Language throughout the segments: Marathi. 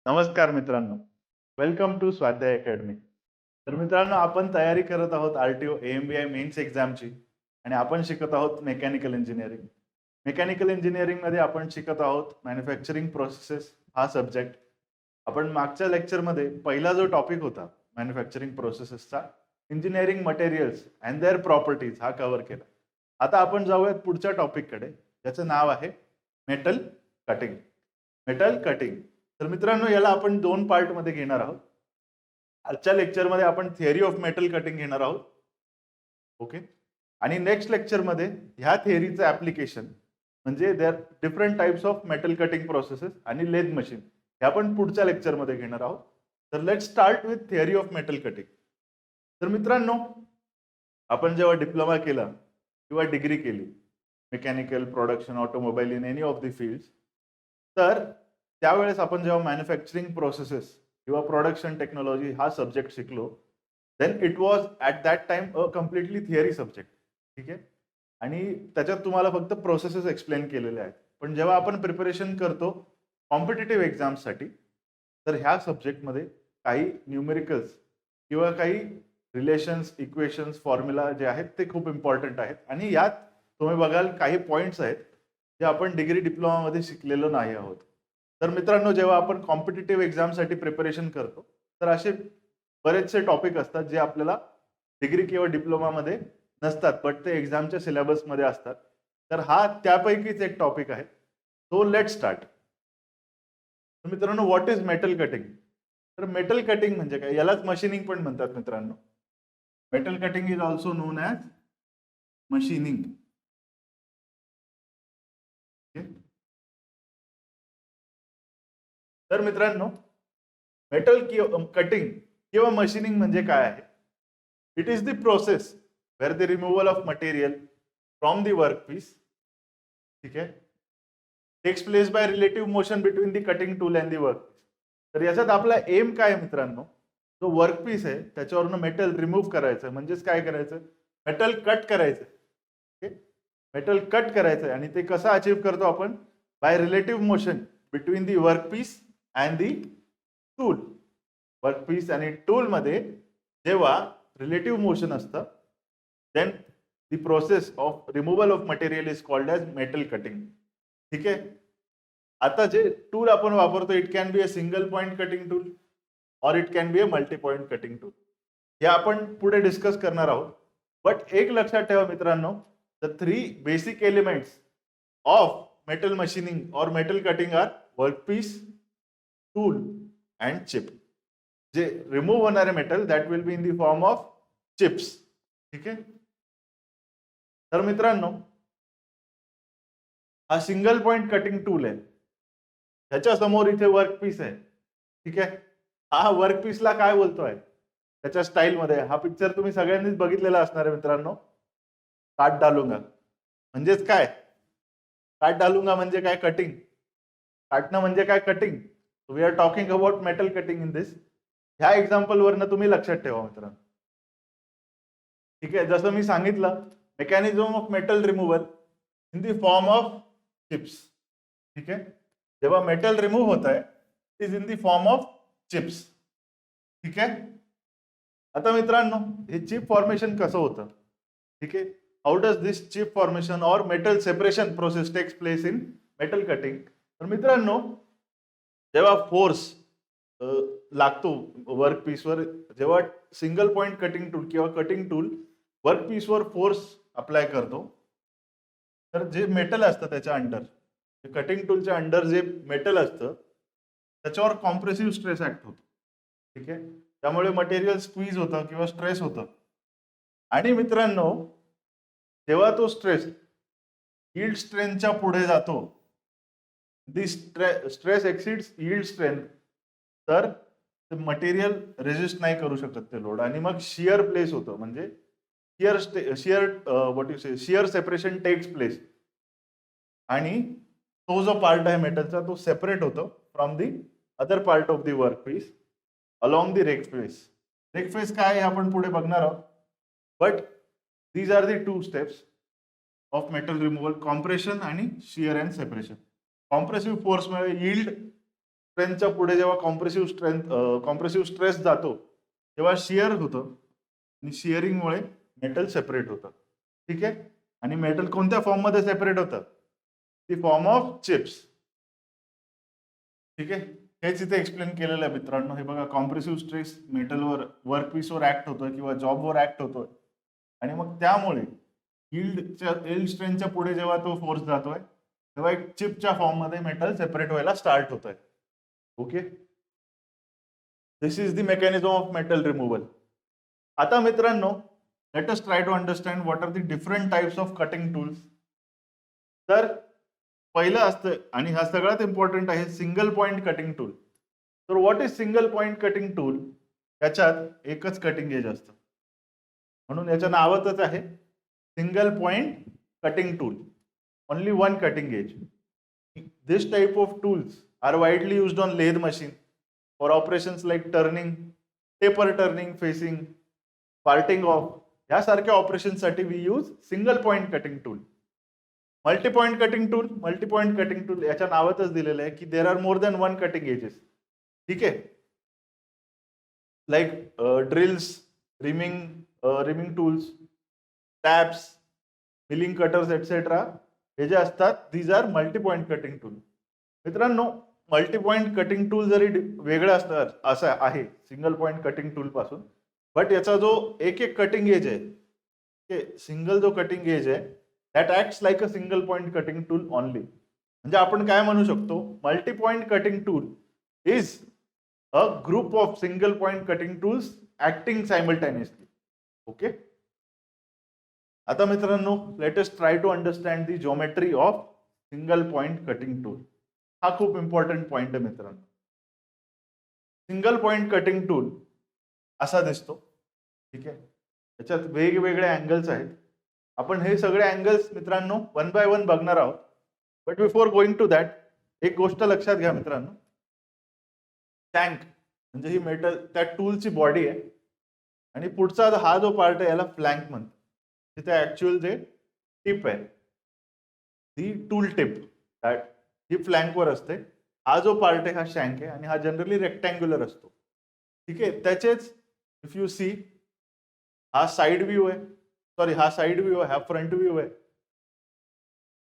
नमस्कार मित्रांनो, वेलकम टू स्वाध्याय अकॅडमी. तर मित्रांनो, आपण तयारी करत आहोत आर-टी-ओ ए-एम-बी-आय मेन्स एक्झामची आणि आपण शिकत आहोत मेकॅनिकल इंजिनिअरिंग. मेकॅनिकल इंजिनिअरिंगमध्ये आपण शिकत आहोत मॅन्युफॅक्चरिंग प्रोसेसेस हा सब्जेक्ट. आपण मागच्या लेक्चरमध्ये पहिला जो टॉपिक होता मॅन्युफॅक्चरिंग प्रोसेसेसचा, engineering materials and their properties हा कव्हर केला. आता आपण जाऊयात पुढच्या टॉपिककडे, ज्याचं नाव आहे मेटल कटिंग. Metal cutting. तर मित्रांनो, याला आपण दोन पार्टमध्ये घेणार आहोत. आजच्या लेक्चरमध्ये आपण थिअरी ऑफ मेटल कटिंग घेणार आहोत. ओके. आणि नेक्स्ट लेक्चरमध्ये ह्या थिअरीचं ऍप्लिकेशन म्हणजे there different types of metal cutting processes आणि लेथ मशीन हे आपण पुढच्या लेक्चरमध्ये घेणार आहोत. तर let start with theory of metal cutting. तर मित्रांनो, आपण जेव्हा डिप्लोमा केला किंवा डिग्री केली mechanical, production, automobile in any of the fields, तर त्यावेळेस आपण जेव्हा मॅन्युफॅक्चरिंग प्रोसेसेस किंवा प्रोडक्शन टेक्नॉलॉजी हा सब्जेक्ट शिकलो, then it was at that time a completely theory subject. ठीक आहे. आणि त्याच्यात तुम्हाला फक्त प्रोसेसेस एक्सप्लेन केलेले आहेत. पण जेव्हा आपण प्रिपरेशन करतो कॉम्पिटिटिव्ह एक्झाम्ससाठी, तर ह्या सब्जेक्टमध्ये काही न्यूमेरिकल्स किंवा काही रिलेशन्स, इक्वेशन्स, फॉर्म्युला जे आहेत ते खूप इम्पॉर्टंट आहेत. आणि यात तुम्ही बघाल काही पॉईंट्स आहेत जे आपण डिग्री डिप्लोमामध्ये शिकलेलो नाही आहोत. तर मित्रांनो, जेव्हा आपण कॉम्पिटिटिव्ह एक्झामसाठी प्रिपरेशन करतो, तर असे बरेचसे टॉपिक असतात जे आपल्याला डिग्री किंवा डिप्लोमामध्ये नसतात, बट ते एक्झामच्या सिलेबसमध्ये असतात. तर हा त्यापैकीच एक टॉपिक आहे. So let start. तर मित्रांनो, व्हॉट इज मेटल कटिंग? तर मेटल कटिंग म्हणजे काय? यालाच मशीनिंग पण म्हणतात मित्रांनो. Metal cutting is also known as machining. तर मित्रांनो, मेटल कटिंग किंवा मशीनिंग म्हणजे काय आहे? It is the process where the removal of material from the workpiece, ठीक आहे, takes place by relative motion between the cutting tool and the workpiece. तर याच्यात आपला एम काय आहे मित्रांनो? जो वर्कपीस आहे त्याच्यावरनं मेटल रिमूव्ह करायचं, म्हणजेच काय करायचं? मेटल कट करायचं. मेटल कट करायचं आणि ते कसं अचीव्ह करतो आपण? By relative motion between the workpiece and the tool. Workpiece आणि टूल मध्ये जेव्हा रिलेटिव्ह मोशन असतं, then the process of removal of material is called as metal cutting. ठीक आहे. आता जे टूल आपण वापरतो, it can be a single point cutting tool और it can be a multi point cutting tool. हे आपण पुढे डिस्कस करणार आहोत. बट एक लक्षात ठेवा मित्रांनो, the three basic elements of metal machining और metal cutting are workpiece, tool and chip. जे रिमूव्ह होणारे metal that will be in the form of chips. ठीक आहे. तर मित्रांनो, हा सिंगल पॉइंट कटिंग टूल आहे. त्याच्या समोर इथे वर्कपीस आहे. ठीक आहे. हा वर्कपीसला काय बोलतोय त्याच्या स्टाईलमध्ये? हा पिक्चर तुम्ही सगळ्यांनीच बघितलेला असणार आहे मित्रांनो. काट डालूंगा म्हणजेच काय? काट डालूंगा म्हणजे काय? कटिंग. काटणं म्हणजे काय? Cutting. We are talking about metal cutting in this. ह्या एक्झाम्पल वरनं तुम्ही लक्षात ठेवा मित्रांनो. ठीक आहे. जसं मी सांगितलं, mechanism of metal removal in the form of chips. ठीक आहे. जेव्हा मेटल रिमूव्ह होत आहे, is in the form of chips. ठीक आहे. आता मित्रांनो, हे चिप फॉर्मेशन कसं होतं? ठीक आहे. How does this chip formation और metal separation process takes place in metal cutting? तर मित्रांनो, जेव्हा फोर्स लागतो वर्कपीसवर, जेव्हा सिंगल पॉइंट कटिंग टूल किंवा कटिंग टूल वर्कपीसवर फोर्स अप्लाय करतो, तर जे मेटल असतं त्याच्या अंडर, कटिंग टूलच्या अंडर जे मेटल असतं त्याच्यावर कॉम्प्रेसिव्ह स्ट्रेस ऍक्ट होतो. ठीक आहे. त्यामुळे मटेरियल स्क्वीज होतं किंवा स्ट्रेस होतं. आणि मित्रांनो, जेव्हा तो स्ट्रेस यील्ड स्ट्रेंथच्या पुढे जातो, दी स्ट्रेस एक्सिड्स यील्ड स्ट्रेंथ, तर मटेरियल रेजिस्ट नाही करू शकत ते लोड आणि मग शियर प्लेस होतं. म्हणजे शियर सेपरेशन टेक्स प्लेस आणि तो जो पार्ट आहे मेटलचा तो सेपरेट होतो from the other part of the work piece along the rake face. Rake face काय आहे आपण पुढे बघणार आहोत. But these are the two steps of metal removal: compression आणि शियर अँड सेपरेशन. कॉम्प्रेसिव्ह फोर्समुळे यील्ड स्ट्रेंथच्या पुढे जेव्हा कॉम्प्रेसिव्ह स्ट्रेस जातो तेव्हा शिअर होतं आणि शिअरिंगमुळे मेटल सेपरेट होतं. ठीक आहे. आणि मेटल कोणत्या फॉर्ममध्ये सेपरेट होतं? ती फॉर्म ऑफ चिप्स. ठीक आहे. हेच इथे एक्सप्लेन केलेलं आहे मित्रांनो. हे बघा, कॉम्प्रेसिव्ह स्ट्रेस मेटलवर, वर्कपीसवर ऍक्ट होतं किंवा जॉबवर ऍक्ट होतोय आणि मग त्यामुळे यील्ड स्ट्रेंथच्या पुढे जेव्हा तो फोर्स जातोय तेव्हा एक चिपच्या फॉर्म मध्ये मेटल सेपरेट व्हायला स्टार्ट होत आहे. Okay. This is the mechanism of metal removal. आता मित्रांनो, let us try to understand what are the different types of cutting tools. तर पहिलं असतं, आणि हा सगळ्यात इम्पॉर्टंट आहे, सिंगल पॉइंट कटिंग टूल. तर what is single point cutting tool? त्याच्यात एकच कटिंग एज असतं, म्हणून याच्या नावातच आहे single point cutting tool. Only one cutting edge. This type of tools are widely used on lathe machine for operations like turning, taper turning, facing, parting off. यासारख्या ऑपरेशन साठी we use single point cutting tool. Multipoint cutting tool याच्या नावातच दिलेलं आहे की there are more than one cutting edges. ठीक आहे. Like drills, reaming tools, taps, milling cutters etcetera, हे जे असतात these are multi point cutting tool. मित्रांनो, मल्टी पॉइंट कटिंग टूल जरी वेगळं असतं असं आहे सिंगल पॉइंट कटिंग टूल पासून, बट याचा जो एक कटिंग एज आहे, सिंगल जो कटिंग एज आहे, that acts like a single point cutting tool only. म्हणजे आपण काय म्हणू शकतो, multi point cutting tool is a group of single point cutting tools acting simultaneously. Okay. आता मित्रांनो, let us try to understand the geometry of single point cutting tool. हा खूप इम्पॉर्टंट पॉइंट आहे मित्रांनो. सिंगल पॉइंट कटिंग टूल असा दिसतो. ठीक आहे. त्याच्यात वेगवेगळे अँगल्स आहेत. आपण हे सगळे अँगल्स मित्रांनो वन बाय वन बघणार आहोत. But before going to that, एक गोष्ट लक्षात घ्या मित्रांनो. टँक म्हणजे ही मेटल त्या टूलची बॉडी आहे आणि पुढचा हा जो पार्ट आहे याला फ्लँक म्हणतात. तिथे ऍक्च्युअल जे टिप आहे, ती टूल टिप, ही फ्लँकवर असते. हा जो पार्ट आहे हा शँक आहे आणि हा जनरली रेक्टँग्युलर असतो. ठीक आहे. त्याचेच इफ यू सी, हा साइड व्ह्यू आहे, सॉरी हा साइड व्ह्यू आहे, हा फ्रंट व्ह्यू आहे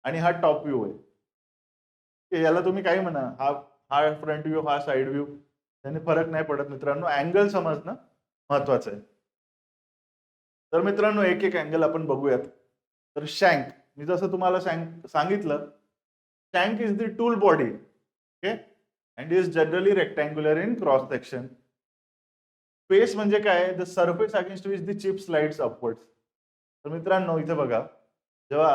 आणि हा टॉप व्ह्यू आहे. याला तुम्ही काही म्हणा, हा हा फ्रंट व्ह्यू, हा साइड व्ह्यू, त्याने फरक नाही पडत मित्रांनो. अँगल समजणं महत्वाचं आहे. तर मित्रांनो, एक अँगल आपण बघूयात. तर शँक, मी जसं तुम्हाला सांगितलं, shank is the tool body. Okay. And is generally rectangular in cross section. Face म्हणजे काय, the surface against which the chip slides upwards. तर मित्रांनो, इथे बघा, जेव्हा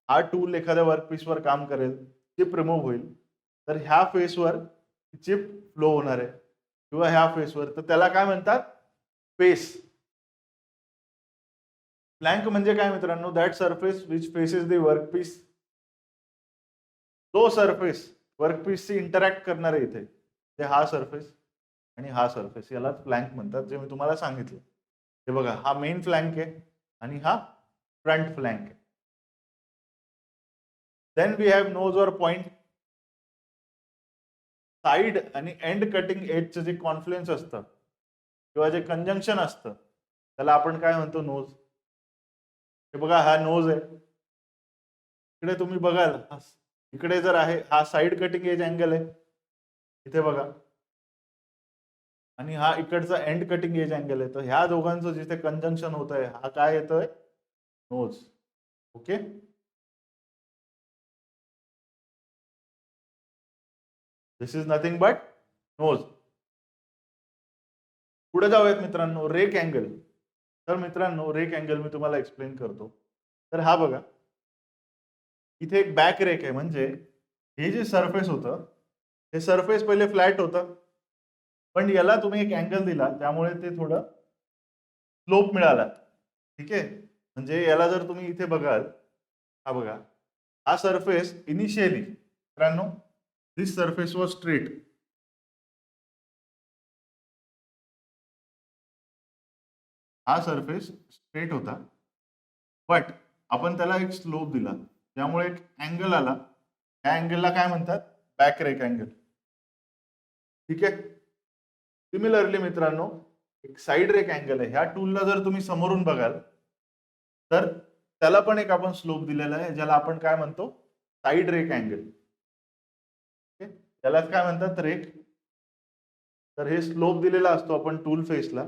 हा टूल एखाद्या वर्कपीसवर काम करेल, चिप रिमूव्ह होईल, तर ह्या फेसवर चिप फ्लो होणार आहे किंवा ह्या फेसवर, तर त्याला काय म्हणतात, फेस. फ्लँक म्हणजे काय मित्रांनो, that surface which faces the workpiece. तो सरफेस वर्कपीसशी इंटरॅक्ट करणार आहे इथे, ते हा सरफेस आणि हा सरफेस, यालाच फ्लँक म्हणतात, जे मी तुम्हाला सांगितलं. हे बघा, हा मेन फ्लँक आहे आणि हा फ्रंट फ्लँक आहे. देन वी हॅव नोज और पॉइंट. साइड आणि एंड कटिंग एजचं जे कॉन्फ्लुएन्स असतं किंवा जे कंजंक्शन असतं त्याला आपण काय म्हणतो, नोज. हे बघा, हा नोज आहे. इकडे तुम्ही बघाल, इकडे जर आहे, हा साइड कटिंग एज अँगल आहे इथे बघा, आणि हा इकडचा एंड कटिंग एज अँगल आहे. तर ह्या दोघांचं जिथे कंजंक्शन होत आहे, हा काय येतोय, nose. Okay. This is nothing but nose. पुढे जाऊयात मित्रांनो, रेक अँगल. तर मित्रांनो, रेक अँगल मी तुम्हाला एक्सप्लेन करतो. तर हा बघा, इथे एक बॅक रेक आहे. म्हणजे हे जे सरफेस होतं, हे सरफेस पहिले फ्लॅट होतं, पण याला तुम्ही एक अँगल दिला त्यामुळे ते थोडं स्लोप मिळाला. ठीक आहे. म्हणजे याला जर तुम्ही इथे बघाल, हा बघा, हा सरफेस इनिशियली मित्रांनो, दिस सरफेस वॉज स्ट्रेट. हा सरफेस स्ट्रेट होता, बट आपण त्याला एक स्लोप दिला त्यामुळे एक अँगल आला. त्या अँगलला काय म्हणतात, बॅक रेक अँगल. ठीक आहे. सिमिलरली मित्रांनो, एक साइड रेक अँगल आहे. ह्या टूलला जर तुम्ही समोरून बघाल तर त्याला पण एक आपण स्लोप दिलेला आहे, ज्याला आपण काय म्हणतो, साइड रेक अँगल. त्यालाच काय म्हणतात, रेक. तर हे स्लोप दिलेला असतो आपण टूल फेसला.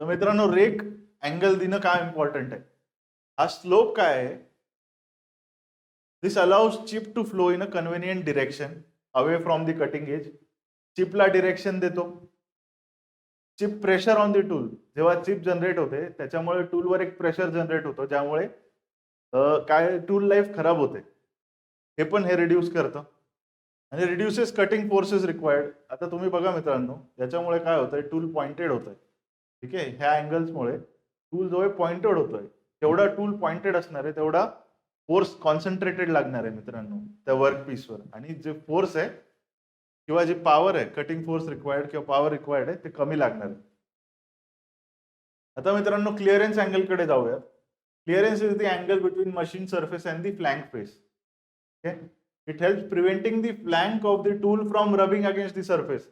तर मित्रांनो, रेक अँगल देणं काय इम्पॉर्टंट आहे. हा स्लोप काय आहे, this allows chip to flow in a convenient direction away from the cutting edge. चिपला डिरेक्शन देतो. Chip pressure on the tool, जेव्हा चिप जनरेट होते त्याच्यामुळे टूलवर एक प्रेशर जनरेट होतो, ज्यामुळे काय टूल लाईफ खराब होते. हे पण हे रिड्यूस करतं आणि रिड्युसेस कटिंग फोर्सेस रिक्वायर्ड. आता तुम्ही बघा मित्रांनो, याच्यामुळे काय होतंय, टूल पॉइंटेड होतंय. ठीक आहे, ह्या अँगल्समुळे टूल जो आहे पॉइंटेड होतोय. जेवढा टूल पॉइंटेड असणार आहे तेवढा फोर्स कॉन्सन्ट्रेटेड लागणार आहे मित्रांनो त्या वर्क पीसवर. आणि जे फोर्स आहे किंवा जी पॉवर आहे, कटिंग फोर्स रिक्वायर्ड किंवा पॉवर रिक्वायर्ड आहे, ते कमी लागणार आहे. आता मित्रांनो, क्लिअरन्स अँगल कडे जाऊया. Clearance is the angle between machine surface and the flank face. Okay, it helps preventing the flank of the tool from rubbing against the surface.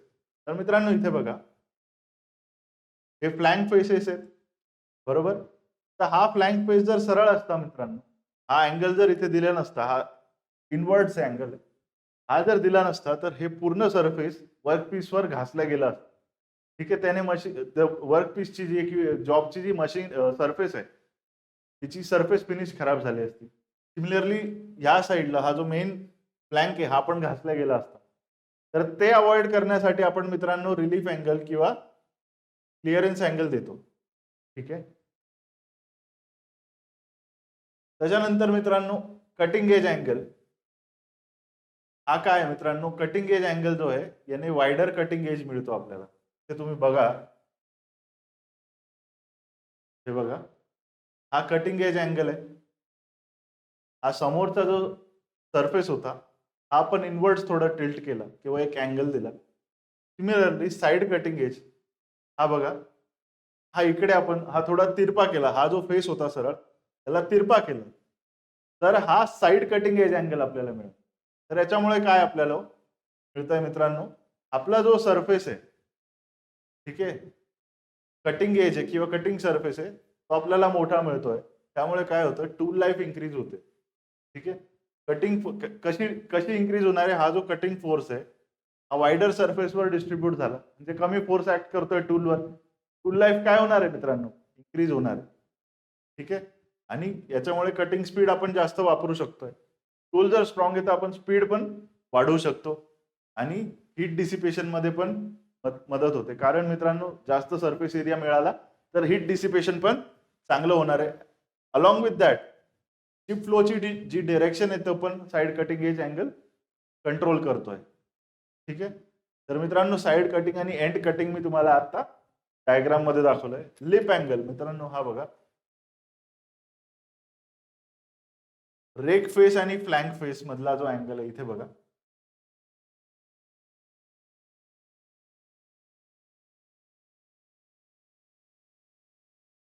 तर मित्रांनो, इथे बघा, हे फ्लँक फेसेस आहेत, बरोबर. तर हा फ्लँक फेस जर सरळ असता मित्रांनो, हा अँगल जर इथे दिला नसता, हा इनवर्ड्स अँगल, हा जर दिला नसता तर हे पूर्ण सरफेस वर्कपीसवर घासला गेला असता. ठीक आहे, त्याने मशीन वर्कपीसची जी जॉबची जी मशीन सरफेस आहे तिची सरफेस फिनिश खराब झाली असती. सिमिलरली ह्या साईडला हा जो मेन फ्लँक आहे हा पण घासला गेला असता. तर ते अवॉइड करण्यासाठी आपण मित्रांनो रिलीफ अँगल किंवा क्लिअरन्स अँगल देतो. ठीक आहे. त्याच्यानंतर मित्रांनो, कटिंग एज अँगल. हा काय आहे मित्रांनो, कटिंग एज अँगल जो आहे याने वायडर कटिंग एज मिळतो आपल्याला. ते तुम्ही बघा, हे बघा, हा कटिंग एज अँगल आहे. हा समोरचा जो सरफेस होता हा पण इनवर्ड्स थोडा टिल्ट केला किंवा एक अँगल दिला. सिमिलरली साइड कटिंग एज, हा बघा, हा इकडे आपण हा थोडा तिरपा केला. हा जो फेस होता सरळ त्याला तिरपा केला, तर हा साइड कटिंग एज अँगल आपल्याला मिळेल. तर याच्यामुळे काय आपल्याला मिळतंय मित्रांनो, आपला जो सरफेस आहे, ठीक आहे, कटिंग एज आहे किंवा कटिंग सरफेस आहे, तो आपल्याला मोठा मिळतोय. त्यामुळे काय होतं, टूल लाईफ इन्क्रीज होते. ठीक आहे. कटिंग कशी कशी इन्क्रीज होणार आहे, हा जो कटिंग फोर्स आहे हा वायडर सरफेसवर डिस्ट्रीब्यूट झाला, म्हणजे कमी फोर्स ऍक्ट करतोय टूलवर. टूल लाईफ काय होणार आहे मित्रांनो, इन्क्रीज होणार आहे. ठीक आहे. आणि याच्यामुळे कटिंग स्पीड आपण जास्त वापरू शकतोय. टूल जर स्ट्रॉंग आहे तर आपण स्पीड पण वाढवू शकतो आणि हीट डिसिपेशन मध्ये पण मदत होते. कारण मित्रांनो, जास्त सरफेस एरिया मिळाला तर हीट डिसिपेशन पण चांगलं होणार आहे. अलॉंग विथ दॅट, चिप फ्लोची जी डायरेक्शन आहे तो पण side cutting edge angle control करतोय. ठीक आहे. तर मित्रांनो, साइड कटिंग आणि एंड कटिंग मी तुम्हाला आता डायग्राम मध्ये दाखवलंय. लिप अँगल मित्रांनो, हा बघा, रेक फेस आणि फ्लँक फेस मधला जो अँगल आहे, इथे बघा,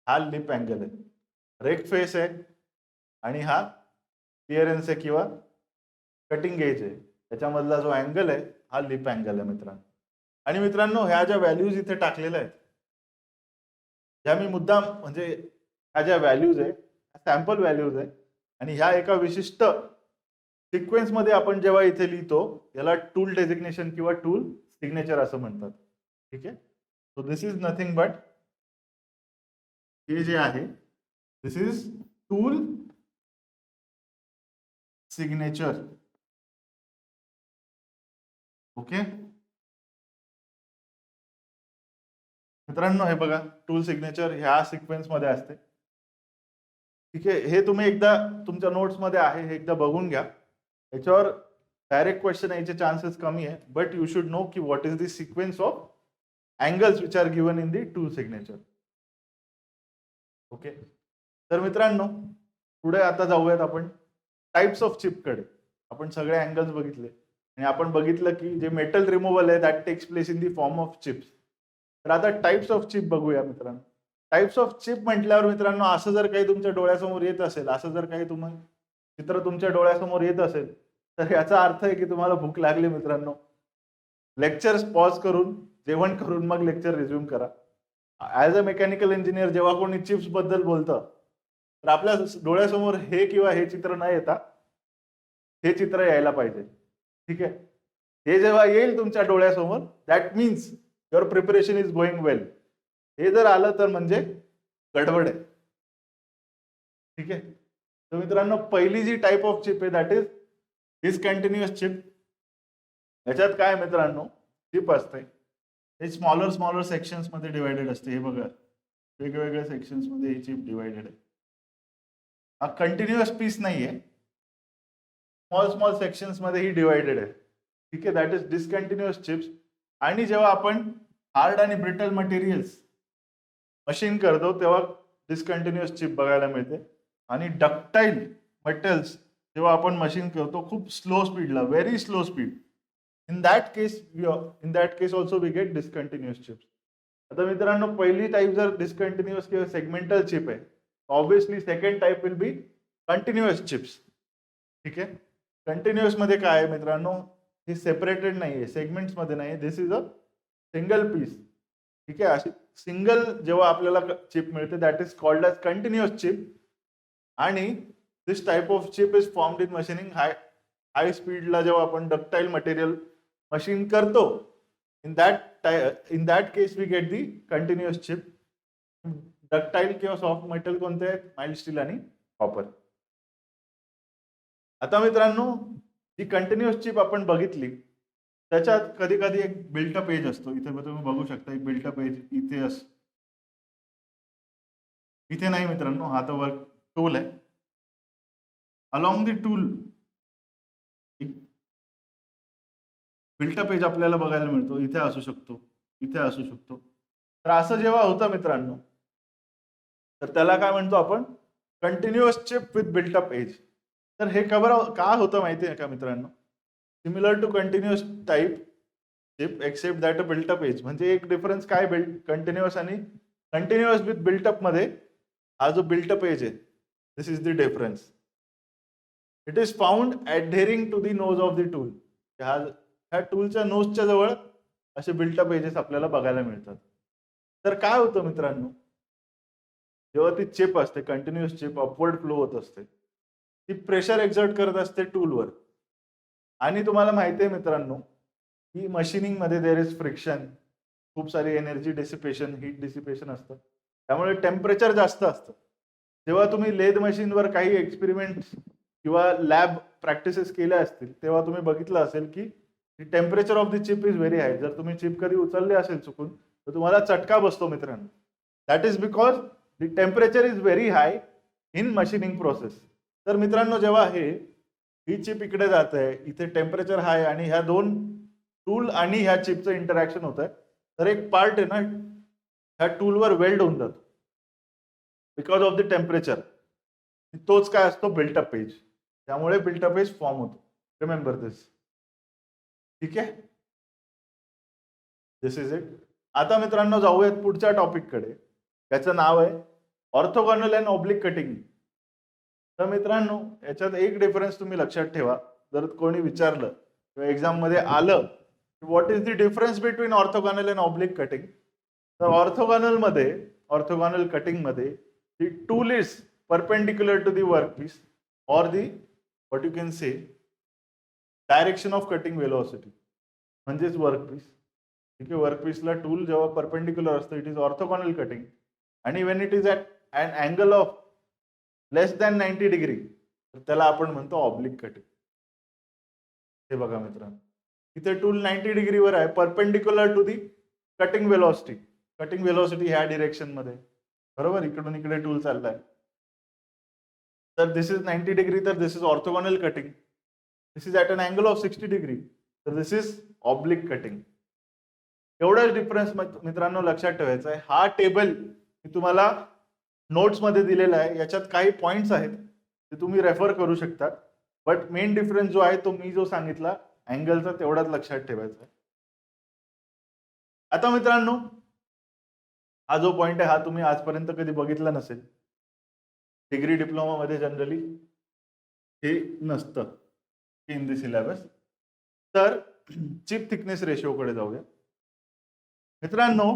हा लिप अँगल आहे. रेक फेस आहे आणि हा क्लिअरन्स आहे किंवा कटिंग एज आहे, त्याच्यामधला जो अँगल आहे हा लिप अँगल आहे मित्रांनो. आणि मित्रांनो, ह्या ज्या व्हॅल्यूज इथे टाकलेल्या आहेत, ह्या मी मुद्दाम, म्हणजे ह्या ज्या व्हॅल्यूज आहे सॅम्पल व्हॅल्यूज आहे आणि ह्या एका विशिष्ट सिक्वेन्स मध्ये आपण जेव्हा इथे लिहितो याला टूल डेझिग्नेशन किंवा टूल सिग्नेचर असं म्हणतात. ठीक आहे. So this is nothing but, हे जे आहे, this is tool signature. Okay मित्रांनो, हे बघा, टूल सिग्नेचर ह्या सिक्वेन्स मध्ये असते. ठीक आहे. हे तुम्ही एकदा तुमच्या नोट्स मध्ये आहे, हे एकदा बघून घ्या. याच्यावर डायरेक्ट क्वेश्चन यायचे चान्सेस कमी आहे, बट यू शुड नो की what is the sequence of angles which are given in the tool signature. Okay. तर मित्रांनो, पुढे आता जाऊयात आपण टाइप्स ऑफ चिप कडे. आपण सगळे अँगल्स बघितले आणि आपण बघितलं की जे मेटल रिमूव्हल आहे that takes place in the form of chips. तर आता टाइप्स ऑफ चिप बघूया मित्रांनो. टाइप्स ऑफ चिप म्हटल्यावर मित्रांनो, असं जर काही तुमच्या डोळ्यासमोर येत असेल, असं जर काही तुम्ही चित्र तुमच्या डोळ्यासमोर येत असेल, तर याचा अर्थ आहे की तुम्हाला भूक लागली मित्रांनो. लेक्चर पॉज करून जेवण करून मग लेक्चर रिझ्यूम करा. ऍज अ मेकॅनिकल इंजिनियर जेव्हा कोणी चिप्स बद्दल बोलतं तर आपल्या डोळ्यासमोर हे किंवा हे चित्र न येता हे चित्र यायला पाहिजे. ठीक आहे. हे जेव्हा येईल तुमच्या डोळ्यासमोर that means your preparation is going well. हे जर आलं तर म्हणजे गडबड आहे. ठीक आहे. तर मित्रांनो पहिली जी टाईप ऑफ चिप आहे दॅट इज डिसकंटिन्युअस चिप. याच्यात काय मित्रांनो चिप असते हे स्मॉलर सेक्शन्स मध्ये डिवायडेड असते. हे बघा वेगवेगळ्या सेक्शन्स मध्ये ही चिप डिवायडेड आहे. हा कंटिन्युअस पीस नाहीये, स्मॉल सेक्शन्स मध्ये ही डिवायडेड आहे. ठीक आहे. That is discontinuous chips. आणि जेव्हा आपण हार्ड आणि ब्रिटल मटेरियल्स मशीन करतो तेव्हा डिसकंटिन्युअस चिप बघायला मिळते. आणि डक्टाईल मेटल्स जेव्हा आपण मशीन करतो खूप स्लो स्पीडला, very slow speed, in that case also we get discontinuous chips. आता मित्रांनो पहिली टाईप जर डिसकंटिन्युअस किंवा सेगमेंटल चिप आहे obviously second type will be continuous chips. ठीक आहे. कंटिन्युअस मध्ये काय आहे मित्रांनो हे सेपरेटेड नाहीये, सेगमेंट्स मध्ये नाही, this is a single piece. ठीक आहे. अशी सिंगल जेव्हा आपल्याला चिप मिळते that is called as continuous chip. आणि this type of chip is formed in machining high स्पीडला जेव्हा आपण डक्टाईल मटेरियल मशीन करतो in that case we get the continuous chip. Ductile किंवा सॉफ्ट मेटल कोणते आहेत माइल्ड स्टील आणि कॉपर. आता मित्रांनो जी कंटिन्युअस चिप आपण बघितली त्याच्यात कधी कधी एक बिल्टअप एज असतो. इथे तुम्ही बघू शकता एक बिल्टअप एज इथे इथे नाही मित्रांनो, हा तर वर्क टूल आहे. Along the tool built up edge आपल्याला बघायला मिळतो. इथे असू शकतो, इथे असू शकतो. तर असं जेव्हा होतं मित्रांनो तर त्याला काय म्हणतो आपण continuous chip with built up edge. तर हे का होतं माहिती आहे का मित्रांनो, similar to continuous type chip except that a built up edge. म्हणजे एक डिफरन्स काय कंटिन्युअस आणि कंटिन्युअस विथ बिल्टअप मध्ये हा जो बिल्टअप एज आहे this is the difference. It is found adhering to the nose of the tool. ह्या टूलच्या नोजच्या जवळ असे बिल्टअप एजेस आपल्याला बघायला मिळतात. तर काय होतं मित्रांनो जेव्हा ती चिप असते कंटिन्युअस चिप अपवर्ड फ्लो होत असते ती प्रेशर एक्झर्ट करत असते टूलवर. आणि तुम्हाला माहिती आहे मित्रांनो की मशीनिंग मध्ये देर इज फ्रिक्शन, खूप सारी एनर्जी डिसिपेशन, हीट डिसिपेशन असतं, त्यामुळे टेम्परेचर जास्त असतं. जेव्हा तुम्ही लेद मशीनवर काही एक्सपेरिमेंट किंवा लॅब प्रॅक्टिसेस केल्या असतील तेव्हा तुम्ही बघितलं असेल की temperature of the chip is very high. जर तुम्ही चिप कधी उचलली असेल चुकून तर तुम्हाला चटका बसतो मित्रांनो. That is because the temperature is very high in machining process. तर मित्रांनो जेव्हा ही चिप इकडे जात आहे, इथे टेम्परेचर हाय आणि ह्या दोन टूल आणि ह्या चिपचं इंटरॅक्शन होत आहे तर एक पार्ट आहे ना ह्या टूलवर वेल्ड होऊन जातो बिकॉज ऑफ द टेम्परेचर. तोच काय असतो बिल्टअप एज. त्यामुळे बिल्टअप एज फॉर्म होतो. रिमेंबर दिस. ठीक आहे. This is it. आता मित्रांनो जाऊयात पुढच्या टॉपिक कडे. याचं नाव आहे ऑर्थोगोनल अँड ऑब्लिक कटिंग. तर मित्रांनो याच्यात एक डिफरन्स तुम्ही लक्षात ठेवा. जर कोणी विचारलं किंवा एक्झाम मध्ये आलं what is the difference between orthogonal and oblique cutting, तर ऑर्थोगोनल कटिंग मध्ये the tool is perpendicular to the workpiece और the what you can say direction of cutting velocity म्हणजेच वर्कपीस. ठीक आहे. वर्कपीसला टूल जेव्हा परपेंडिक्युलर असतं इट इज ऑर्थोगोनल कटिंग. आणि when it is at an angle of less than 90 degree तर त्याला आपण म्हणतो ऑब्लिक कटिंग. हे बघा मित्रांनो इथे टूल 90 डिग्रीवर आहे perpendicular to the cutting velocity. Cutting velocity ह्या डिरेक्शन मध्ये बरोबर इकडून इकडे टूल चाललाय. तर दिस इज 90 डिग्री तर this is orthogonal cutting. This is at an angle of 60 degree तर दिस इज ऑब्लिक कटिंग. एवढाच डिफरन्स मित्रांनो लक्षात ठेवायचा आहे. हा टेबल मी तुम्हाला नोट्स मध्ये दिलेला आहे. याच्यात काही पॉइंट्स आहेत ते तुम्ही रेफर करू शकता. बट मेन डिफरन्स जो आहे तो मी जो सांगितला अँगलचा तेवढाच लक्षात ठेवायचा आहे. आता मित्रांनो हा जो पॉइंट आहे हा तुम्ही आजपर्यंत कधी बघितला नसेल. डिग्री डिप्लोमा मध्ये जनरली हे नसतं इन द सिलेबस. तर चिप थिकनेस रेशिओकडे जाऊया. मित्रांनो,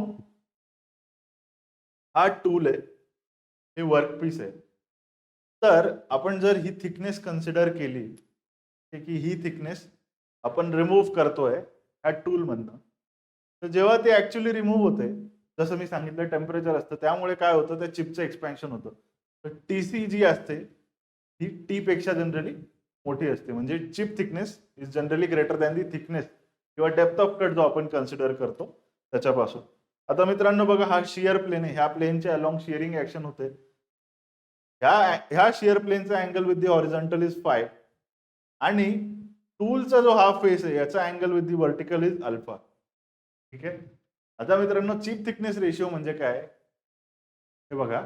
हा टूल आहे, हे वर्कपीस आहे. तर आपण जर ही थिकनेस कन्सिडर केली की ही थिकनेस आपण रिमूव्ह करतोय ह्या टूल मधनं, तर जेव्हा ते ऍक्च्युली रिमूव्ह होते, जसं मी सांगितलं टेम्परेचर असतं, त्यामुळे काय होतं, त्या चिपचं एक्सपॅन्शन होतं. तर टीसी जी असते ही टी पेक्षा जनरली मोठी असते, म्हणजे chip thickness is generally greater than the thickness किंवा डेप्थ ऑफ कट जो आपण कन्सिडर करतो त्याच्यापासून. आता मित्रांनो बघा, हा शियर प्लेन आहे, ह्या प्लेनच्या अलॉंग शियरिंग ऍक्शन होते. ह्या शियर प्लेनचा angle with the horizontal is 5 आणि टूलचा जो हा फेस आहे याचा angle with the vertical is alpha. ठीक आहे. आता मित्रांनो, चिप थिकनेस रेशिओ म्हणजे काय, हे बघा,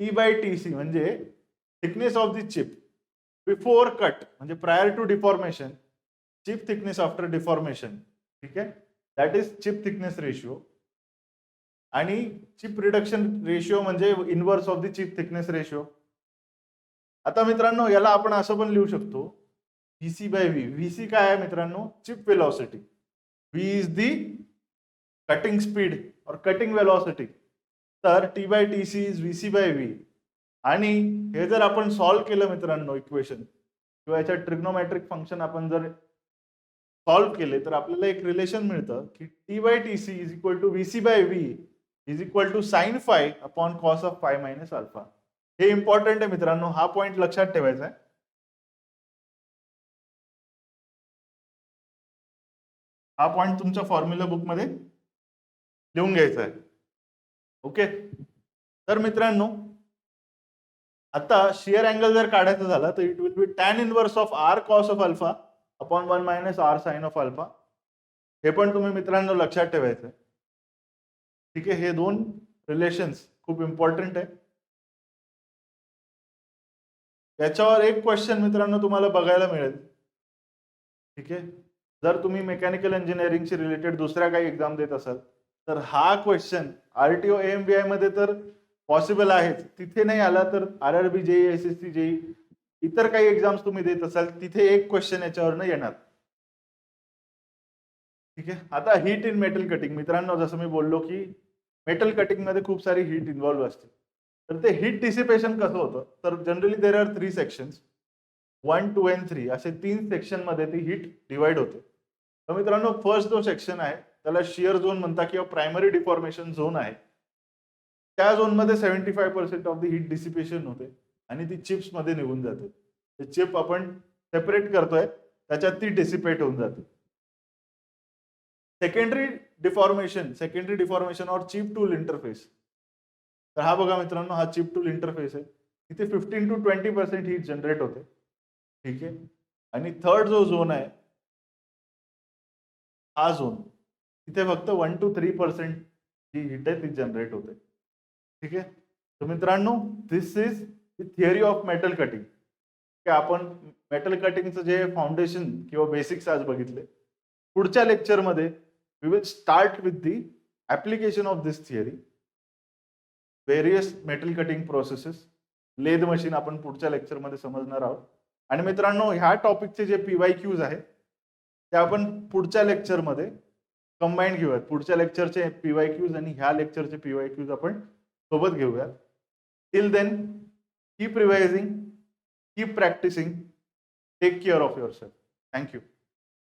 टी बाय टी सी म्हणजे thickness of the chip before cut, म्हणजे prior to deformation, chip thickness after deformation. ठीक आहे, that is chip thickness ratio. आणि चिप रिडक्शन रेशिओ म्हणजे inverse of the chip thickness ratio. आता मित्रांनो, याला आपण असं पण लिहू शकतो, व्हीसी बाय व्ही. व्हीसी काय आहे मित्रांनो, chip velocity. V is the cutting speed और कटिंग वेलॉसिटी. तर T by T C is VC by V. आणि हे जर आपण सॉल्व्ह केलं मित्रांनो इक्वेशन किंवा याच्या ट्रिग्नोमॅट्रिक फंक्शन आपण जर सॉल्व्ह केले, तर आपल्याला एक रिलेशन मिळतं की T by T C is equal to VC by V is equal to sine phi upon cos of phi minus alpha. हे इम्पॉर्टंट आहे मित्रांनो, हा पॉइंट लक्षात ठेवायचा आहे. हा पॉइंट तुमच्या फॉर्म्युला बुक मध्ये लिहून घ्यायचा आहे. ओके. तर मित्रांनो, आता शियर अँगल जर काढायचा झाला तर it will be tan inverse of R cos of alpha upon 1 minus R sine of alpha. हे पण तुम्ही मित्रांनो लक्षात ठेवायचं आहे. ठीक आहे, हे दोन रिलेशन्स खूप इम्पॉर्टंट आहे. याच्यावर एक क्वेश्चन मित्रांनो तुम्हाला बघायला मिळेल. ठीक आहे, जर तुम्ही मेकॅनिकल इंजिनिअरिंगशी रिलेटेड दुसऱ्या काही एक्झाम देत असाल तर हा क्वेश्चन आरटीओ एएमबीआय मध्ये तर पॉसिबल आहेच. तिथे नाही आला तर आरआरबी जेई, एसएससी जेई, इतर काही एक्झाम्स तुम्ही देत असाल तिथे एक क्वेश्चन याच्यावरनं येणार. ठीक आहे. आता हीट इन मेटल कटिंग मित्रांनो, जसं मी बोललो की मेटल कटिंग मध्ये खूप सारी हीट इन्व्हॉल्व्ह असते. तर ते हीट डिसिपेशन कसं होतं, तर generally there are 3 sections, 1, 2 and 3 असे 3 सेक्शन मध्ये ती हीट डिवाइड होते. तर मित्रांनो, फर्स्ट जो सेक्शन आहे त्याला शियर झोन म्हणतात किंवा प्रायमरी डिफॉर्मेशन झोन आहे. त्या झोनमध्ये 75% ऑफ द हीट डिसिपेशन होते आणि ती चिप्स मध्ये निघून जाते. ते चिप आपण सेपरेट करतोय त्याच्यात ती डिसिपेट होऊन जाते. सेकंडरी डिफॉर्मेशन और चिप टूल इंटरफेस. तर हा बघा मित्रांनो, हा चिप टूल इंटरफेस आहे. इथे 15 to 20% हीट जनरेट होते. ठीक आहे. आणि थर्ड जो झोन आहे, हा झोन, तिथे फक्त 1 to 3% जी हीट आहे ती जनरेट होते. ठीक आहे. तर मित्रांनो, this is the theory of metal cutting. की आपण मेटल कटिंगचं जे फाउंडेशन किंवा बेसिक्स आज बघितले. पुढच्या लेक्चरमध्ये we will start with the application of this theory, various metal cutting processes, lathe machine आपण पुढच्या लेक्चरमध्ये समजणार आहोत. आणि मित्रांनो, ह्या टॉपिकचे जे पीवायक्यूज आहेत ते आपण पुढच्या लेक्चरमध्ये कंबाईन घेऊयात. पुढच्या लेक्चरचे पीवायक्यूज आणि ह्या लेक्चरचे पीवायक्यूज आपण सोबत घेऊयात. Till then, keep revising, keep practicing, take care of yourself. Thank you.